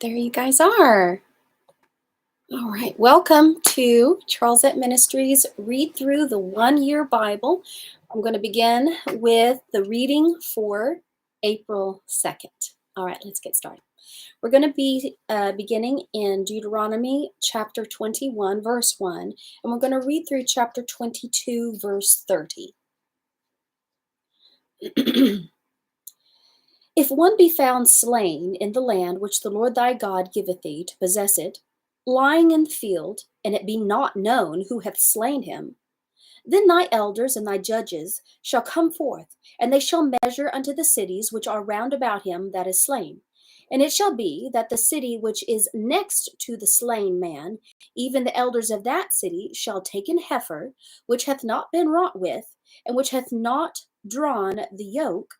There you guys are. All right. Welcome to Charlesette Ministries Read Through the One-Year Bible. I'm going to begin with the reading for April 2nd. All right, let's get started. We're going to be beginning in Deuteronomy Chapter 21, verse 1, and we're going to read through Chapter 22, verse 30. If one be found slain in the land which the Lord thy God giveth thee to possess it, lying in the field, and it be not known who hath slain him, then thy elders and thy judges shall come forth, and they shall measure unto the cities which are round about him that is slain. And it shall be that the city which is next to the slain man, even the elders of that city shall take an heifer, which hath not been wrought with, and which hath not drawn the yoke,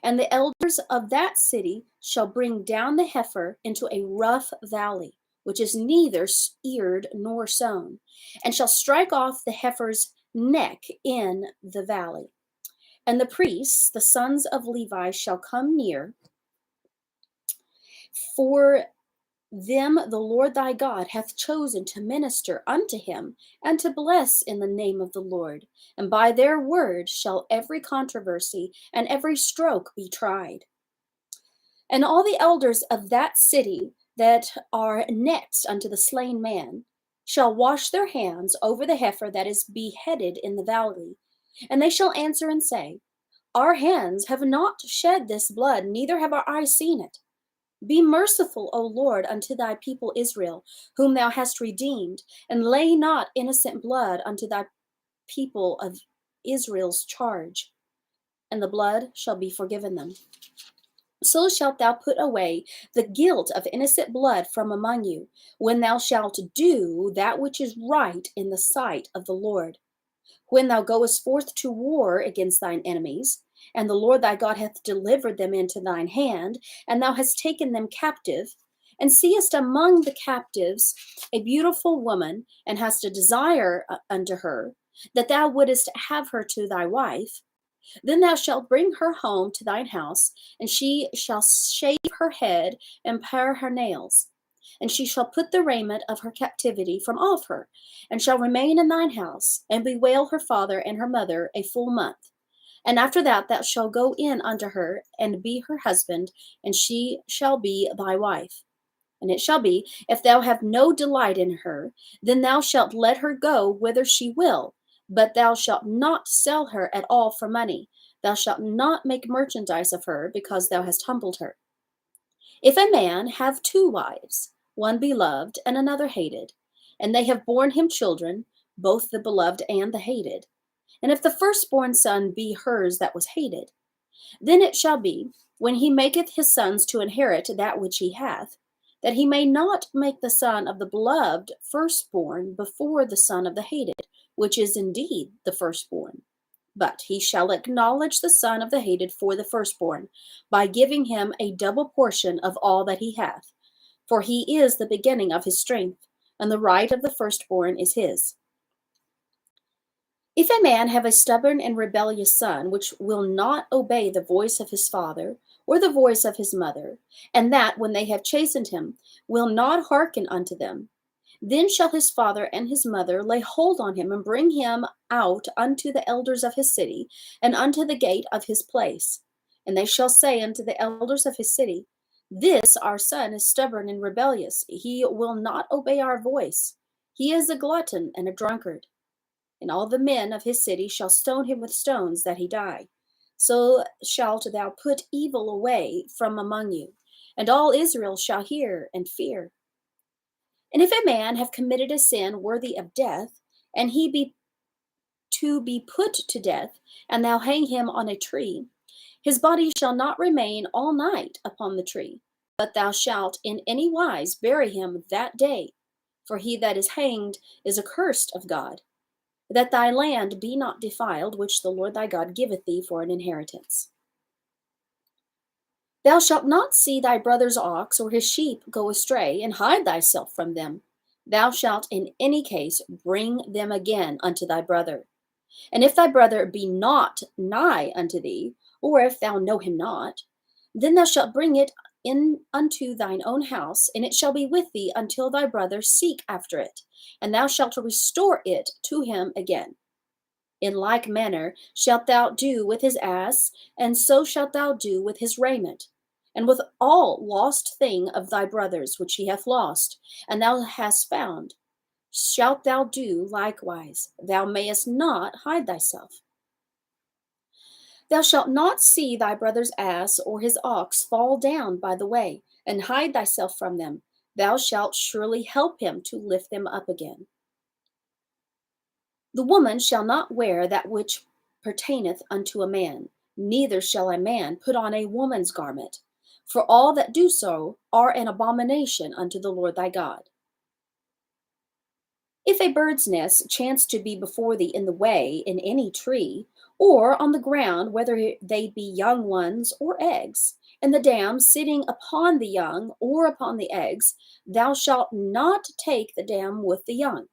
and the elders of that city shall bring down the heifer into a rough valley, which is neither eared nor sown, and shall strike off the heifer's neck in the valley. And the priests, the sons of Levi, shall come near, for them the Lord thy God hath chosen to minister unto him, and to bless in the name of the Lord. And by their word shall every controversy and every stroke be tried. And all the elders of that city that are next unto the slain man shall wash their hands over the heifer that is beheaded in the valley. And they shall answer and say, Our hands have not shed this blood, neither have our eyes seen it. Be merciful, O Lord, unto thy people Israel, whom thou hast redeemed, and lay not innocent blood unto thy people of Israel's charge, and the blood shall be forgiven them. So shalt thou put away the guilt of innocent blood from among you, when thou shalt do that which is right in the sight of the Lord. When thou goest forth to war against thine enemies, and the Lord thy God hath delivered them into thine hand, and thou hast taken them captive, and seest among the captives a beautiful woman, and hast a desire unto her, that thou wouldest have her to thy wife, then thou shalt bring her home to thine house, and she shall shave her head and pare her nails. And she shall put the raiment of her captivity from off her, and shall remain in thine house, and bewail her father and her mother a full month. And after that thou shalt go in unto her, and be her husband, and she shall be thy wife. And it shall be, if thou have no delight in her, then thou shalt let her go whither she will, but thou shalt not sell her at all for money. Thou shalt not make merchandise of her, because thou hast humbled her. If a man have two wives, one beloved and another hated, and they have borne him children, both the beloved and the hated, and if the firstborn son be hers that was hated, then it shall be, when he maketh his sons to inherit that which he hath, that he may not make the son of the beloved firstborn before the son of the hated, which is indeed the firstborn. But he shall acknowledge the son of the hated for the firstborn, by giving him a double portion of all that he hath. For he is the beginning of his strength, and the right of the firstborn is his. If a man have a stubborn and rebellious son, which will not obey the voice of his father, or the voice of his mother, and that, when they have chastened him, will not hearken unto them, then shall his father and his mother lay hold on him, and bring him out unto the elders of his city, and unto the gate of his place. And they shall say unto the elders of his city, This our son is stubborn and rebellious. He will not obey our voice. He is a glutton and a drunkard. And all the men of his city shall stone him with stones, that he die. So shalt thou put evil away from among you, and all Israel shall hear and fear. And if a man have committed a sin worthy of death, and he be to be put to death, and thou hang him on a tree, his body shall not remain all night upon the tree, but thou shalt in any wise bury him that day. For he that is hanged is accursed of God, that thy land be not defiled, which the Lord thy God giveth thee for an inheritance. Thou shalt not see thy brother's ox or his sheep go astray, and hide thyself from them. Thou shalt in any case bring them again unto thy brother. And if thy brother be not nigh unto thee, or if thou know him not, then thou shalt bring it in unto thine own house, and it shall be with thee until thy brother seek after it, and thou shalt restore it to him again. In like manner shalt thou do with his ass, and so shalt thou do with his raiment, and with all lost thing of thy brother's which he hath lost, and thou hast found, shalt thou do likewise. Thou mayest not hide thyself. Thou shalt not see thy brother's ass or his ox fall down by the way, and hide thyself from them. Thou shalt surely help him to lift them up again. The woman shall not wear that which pertaineth unto a man, neither shall a man put on a woman's garment, for all that do so are an abomination unto the Lord thy God. If a bird's nest chance to be before thee in the way in any tree, or on the ground, whether they be young ones or eggs, and the dam sitting upon the young or upon the eggs, thou shalt not take the dam with the young.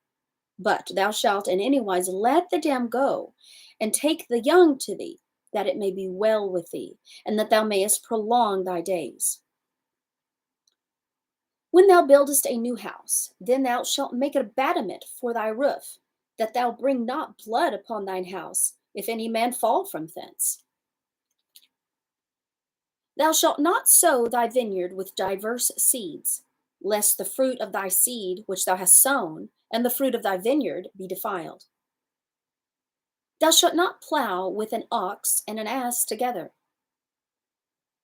But thou shalt in any wise let the dam go, and take the young to thee, that it may be well with thee, and that thou mayest prolong thy days. When thou buildest a new house, then thou shalt make a battlement for thy roof, that thou bring not blood upon thine house, if any man fall from thence. Thou shalt not sow thy vineyard with diverse seeds, lest the fruit of thy seed which thou hast sown, and the fruit of thy vineyard be defiled. Thou shalt not plow with an ox and an ass together.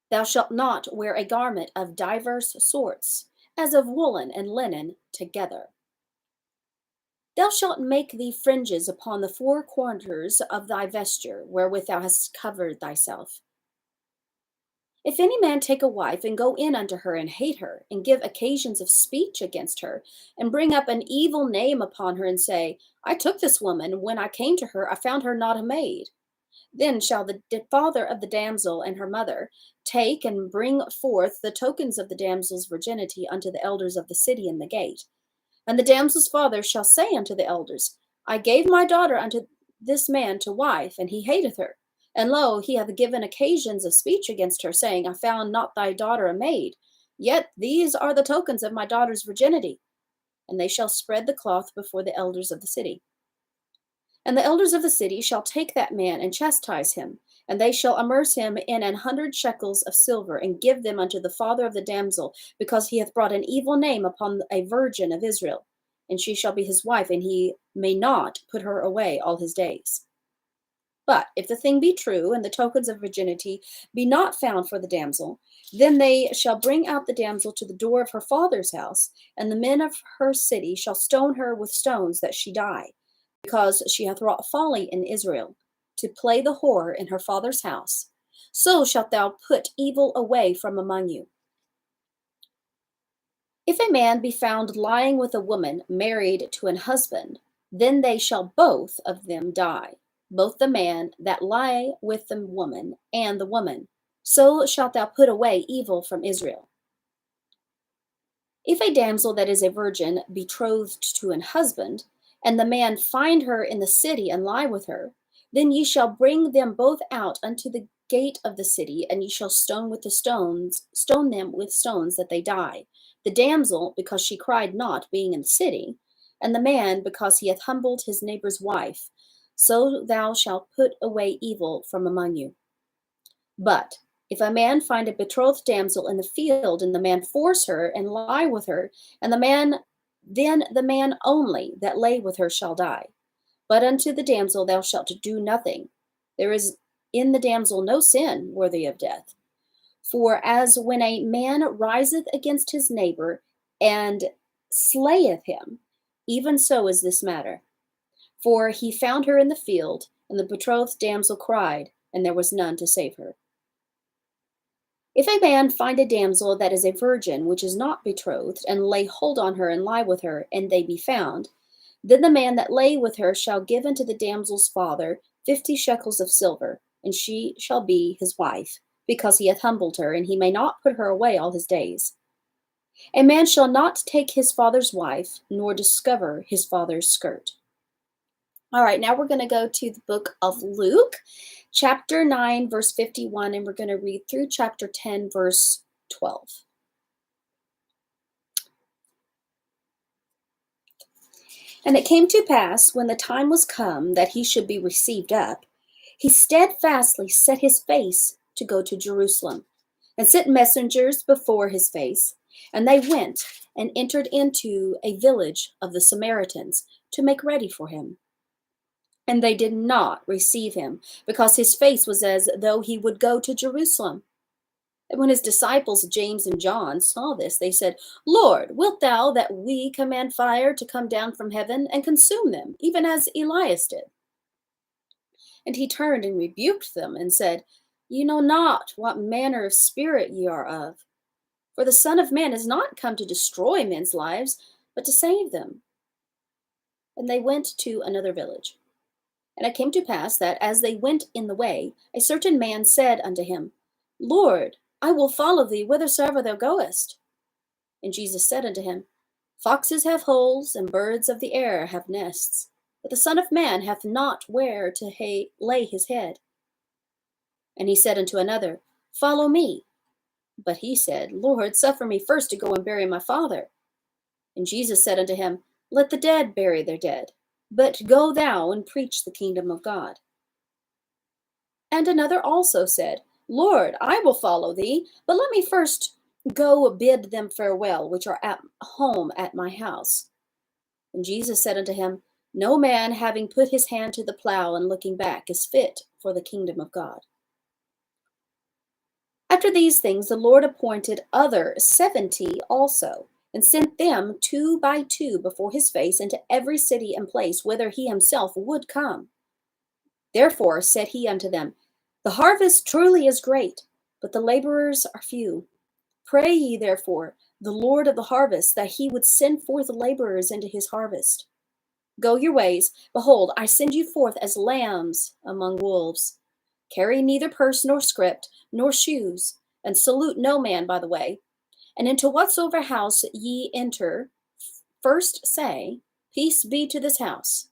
Thou shalt not wear a garment of diverse sorts, as of woolen and linen together. Thou shalt make thee fringes upon the four corners of thy vesture, wherewith thou hast covered thyself. If any man take a wife, and go in unto her, and hate her, and give occasions of speech against her, and bring up an evil name upon her, and say, I took this woman, and when I came to her, I found her not a maid, then shall the father of the damsel and her mother take and bring forth the tokens of the damsel's virginity unto the elders of the city in the gate. And the damsel's father shall say unto the elders, I gave my daughter unto this man to wife, and he hateth her. And lo, he hath given occasions of speech against her, saying, I found not thy daughter a maid. Yet these are the tokens of my daughter's virginity. And they shall spread the cloth before the elders of the city. And the elders of the city shall take that man and chastise him, and they shall immerse him in 100 shekels of silver, and give them unto the father of the damsel, because he hath brought an evil name upon a virgin of Israel. And she shall be his wife, and he may not put her away all his days. But if the thing be true, and the tokens of virginity be not found for the damsel, then they shall bring out the damsel to the door of her father's house, and the men of her city shall stone her with stones that she die, because she hath wrought folly in Israel, to play the whore in her father's house. So shalt thou put evil away from among you. If a man be found lying with a woman married to an husband, then they shall both of them die, both the man that lie with the woman and the woman. So shalt thou put away evil from Israel. If a damsel that is a virgin betrothed to an husband, and the man find her in the city and lie with her, then ye shall bring them both out unto the gate of the city, and ye shall stone them with stones that they die. The damsel, because she cried not, being in the city, and the man, because he hath humbled his neighbor's wife. So thou shalt put away evil from among you. But if a man find a betrothed damsel in the field, and the man force her and lie with her, and then the man only that lay with her shall die. But unto the damsel thou shalt do nothing. There is in the damsel no sin worthy of death. For as when a man riseth against his neighbor and slayeth him, even so is this matter. For he found her in the field, and the betrothed damsel cried, and there was none to save her. If a man find a damsel that is a virgin, which is not betrothed, and lay hold on her and lie with her, and they be found, then the man that lay with her shall give unto the damsel's father 50 shekels of silver, and she shall be his wife, because he hath humbled her, and he may not put her away all his days. A man shall not take his father's wife, nor discover his father's skirt. All right, now we're going to go to the book of Luke, chapter 9, verse 51, and we're going to read through chapter 10, verse 12. And it came to pass, when the time was come that he should be received up, he steadfastly set his face to go to Jerusalem, and sent messengers before his face. And they went and entered into a village of the Samaritans to make ready for him. And they did not receive him, because his face was as though he would go to Jerusalem. And when his disciples James and John saw this, they said, Lord, wilt thou that we command fire to come down from heaven and consume them, even as Elias did? And he turned and rebuked them and said, Ye know not what manner of spirit ye are of. For the Son of Man is not come to destroy men's lives, but to save them. And they went to another village. And it came to pass that, as they went in the way, a certain man said unto him, Lord, I will follow thee whithersoever thou goest. And Jesus said unto him, Foxes have holes, and birds of the air have nests, but the Son of Man hath not where to lay his head. And he said unto another, Follow me. But he said, Lord, suffer me first to go and bury my father. And Jesus said unto him, Let the dead bury their dead, but go thou and preach the kingdom of God. And another also said, Lord, I will follow thee, but let me first go bid them farewell, which are at home at my house. And Jesus said unto him, No man having put his hand to the plow and looking back is fit for the kingdom of God. After these things the Lord appointed other 70 also, and sent them 2 by 2 before his face into every city and place whither he himself would come. Therefore said he unto them, The harvest truly is great, but the laborers are few. Pray ye therefore the Lord of the harvest that he would send forth laborers into his harvest. Go your ways. Behold, I send you forth as lambs among wolves. Carry neither purse nor scrip, nor shoes, and salute no man by the way. And into whatsoever house ye enter, first say, Peace be to this house.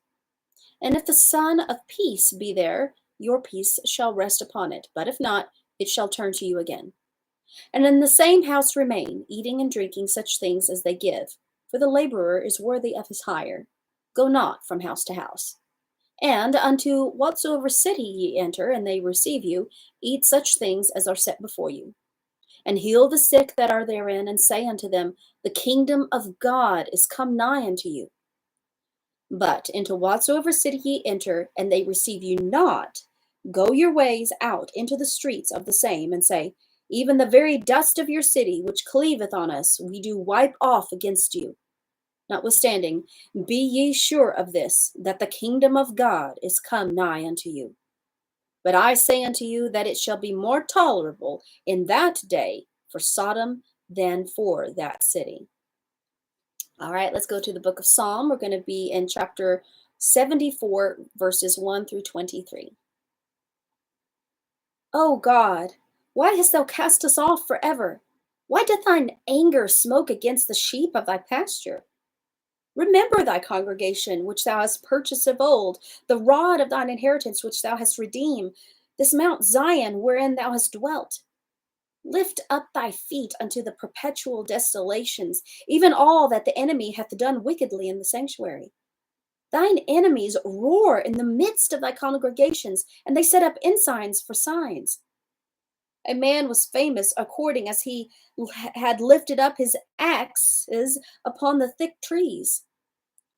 And if the Son of Peace be there, your peace shall rest upon it. But if not, it shall turn to you again. And in the same house remain, eating and drinking such things as they give, for the laborer is worthy of his hire. Go not from house to house. And unto whatsoever city ye enter, and they receive you, eat such things as are set before you. And heal the sick that are therein, and say unto them, The kingdom of God is come nigh unto you. But into whatsoever city ye enter, and they receive you not, go your ways out into the streets of the same, and say, Even the very dust of your city, which cleaveth on us, we do wipe off against you. Notwithstanding, be ye sure of this, that the kingdom of God is come nigh unto you. But I say unto you that it shall be more tolerable in that day for Sodom than for that city. All right, let's go to the book of Psalm. We're going to be in chapter 74, verses 1 through 23. O God, why hast thou cast us off forever? Why doth thine anger smoke against the sheep of thy pasture? Remember thy congregation, which thou hast purchased of old, the rod of thine inheritance, which thou hast redeemed, this Mount Zion, wherein thou hast dwelt. Lift up thy feet unto the perpetual desolations, even all that the enemy hath done wickedly in the sanctuary. Thine enemies roar in the midst of thy congregations, and they set up ensigns for signs. A man was famous according as he had lifted up his axes upon the thick trees.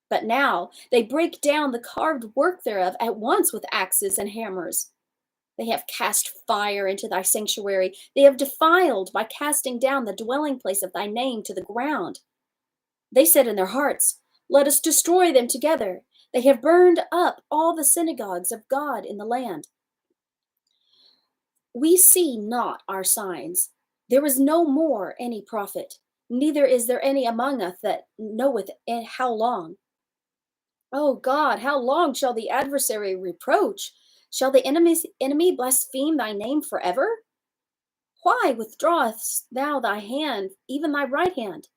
But now they break down the carved work thereof at once with axes and hammers. They have cast fire into thy sanctuary. They have defiled by casting down the dwelling place of thy name to the ground. They said in their hearts, Let us destroy them together. They have burned up all the synagogues of God in the land. We see not our signs. There is no more any prophet, neither is there any among us that knoweth how long. O God, how long shall the adversary reproach? Shall the enemy blaspheme thy name forever? Why withdrawest thou thy hand, even thy right hand?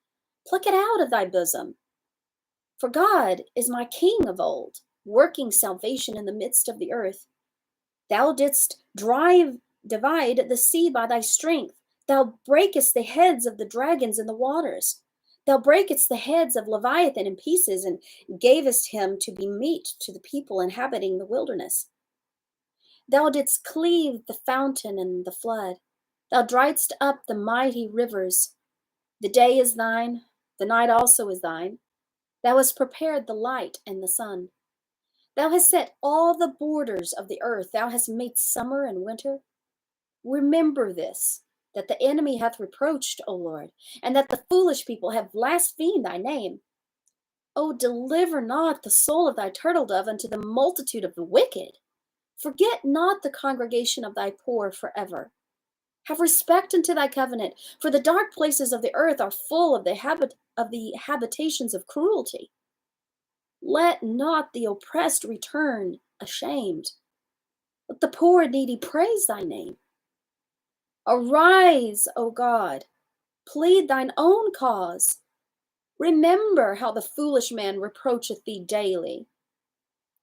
Pluck it out of thy bosom. For God is my King of old, working salvation in the midst of the earth. Thou didst divide the sea by thy strength. Thou breakest the heads of the dragons in the waters. Thou breakest the heads of Leviathan in pieces, and gavest him to be meat to the people inhabiting the wilderness. Thou didst cleave the fountain and the flood. Thou driedst up the mighty rivers. The day is thine, the night also is thine. Thou hast prepared the light and the sun. Thou hast set all the borders of the earth. Thou hast made summer and winter. Remember this, that the enemy hath reproached, O Lord, and that the foolish people have blasphemed thy name. O deliver not the soul of thy turtle dove unto the multitude of the wicked. Forget not the congregation of thy poor forever. Have respect unto thy covenant, for the dark places of the earth are full of the habitations of cruelty. Let not the oppressed return ashamed. Let the poor and needy praise thy name. Arise, O God, plead thine own cause. Remember how the foolish man reproacheth thee daily.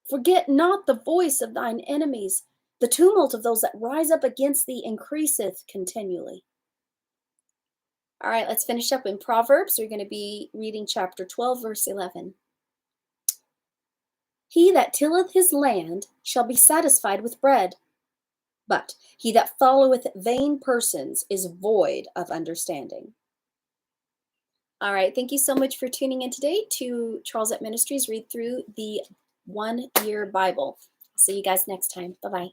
Forget not the voice of thine enemies. The tumult of those that rise up against thee increaseth continually. All right, let's finish up in Proverbs. We're going to be reading chapter 12, verse 11. He that tilleth his land shall be satisfied with bread, but he that followeth vain persons is void of understanding. All right, thank you so much for tuning in today to Charlesette Ministries Read Through the 1 Year Bible. See you guys next time. Bye-bye.